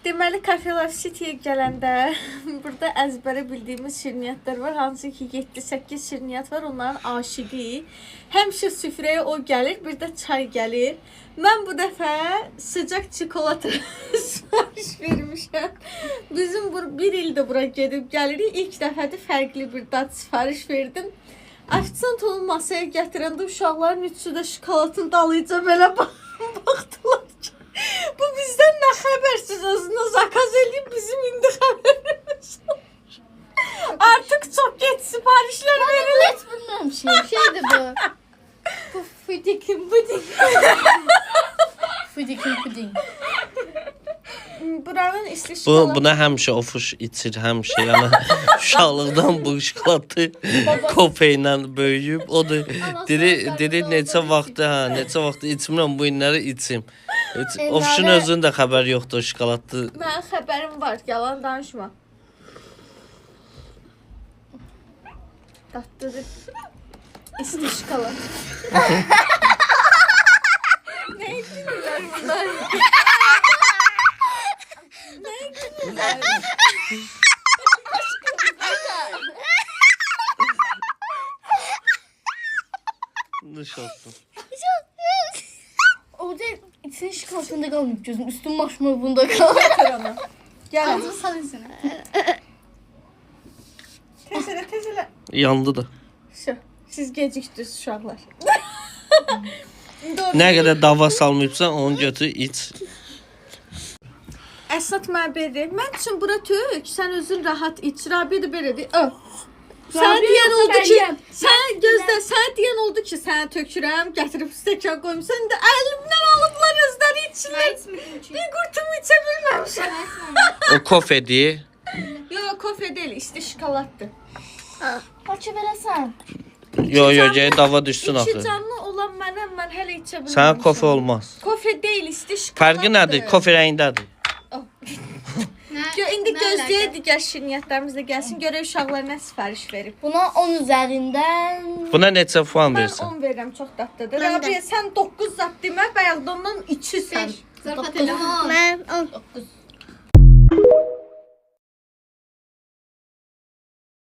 Deməli, Cafe Love City'yə gələndə burada əzbərə bildiyimiz şirniyyatlar var. Hansı ki 7-8 şirniyyat var, onların aşiqi. Həmişə süfrəyə o gəlir, bir də çay gəlir. Mən bu dəfə sıcaq çikolata sipariş vermişəm. Bizim bir ildir bura gedib gəlirik. İlk dəfədir fərqli bir dad sipariş verdim. Ofisant onu masaya gətirəndə uşaqların üçü də şokoladın dalıca belə baxdılar ki, bu bizdən nə xəbərsiz özünə zakaz edib bizim indi xəbərimiz olur. Artıq çox geç siparişlər verilir. Hiç bilmiyorum şeydi bu. Bu Fudikin puding. Fudikin puding. Buranın isli şokolad. Buna həmişə ofuş içir, həmişə. Yəni uşaqlıqdan bu şokoladı kofe ilə böyüyüb. O da dedi neçə vaxt içmirəm bu günləri içim. Ofuşun özünün də xəbəri yoxdur o şokoladlı. Mənim xəbərim var, yalan danışma. Tatlıdır. İsti şokolad. Ne gülüyorlar bunlar? Ne gülüyorlar? Nuş olsun. Orada içinin şokolatında kalmayıp gözüm. Üstün marshmallow'unda kalır. Gel. Ağzını salın seni. Tezele. Yandı da. Şu, siz geciktiniz uşaqlar. Nə qədər dava salmayıbsan onu götür iç. Əsat məbədi. Mən üçün bura tök, sən özün rahat iç. Rabi də belədir. Sən deyən oldu ki, sən gözlə, sən deyən oldu ki, sənə tökürəm, gətirib stəkan qoymuşsan. İndi əlimdən alıblar özləri içirlər. Bir qurtum içə bilməmişəm. O kofedir. Yox, kofe deyil, isti şokoladdır. Parça verəsən. Yo, gəl dava düşsün İki axı. canlı olan mənəm, mən hələ içə bilməmişəm. Sənə kofe olmaz. Kofe deyil, isti şokoladdır. Fərqi nədir? Kofe rəngindədir. İndi gözləyək digər şirniyyatlarımız da gəlsin. Görək uşaqlar nə sifariş verib. Buna 10 üzərindən. Buna neçə puan Mən versən? 10 verirəm, çox dadlıdır. Rabiyə, sən 9 zat demə, bayaqda ondan 2 sən. Zarafat elə. Mən 10. 9.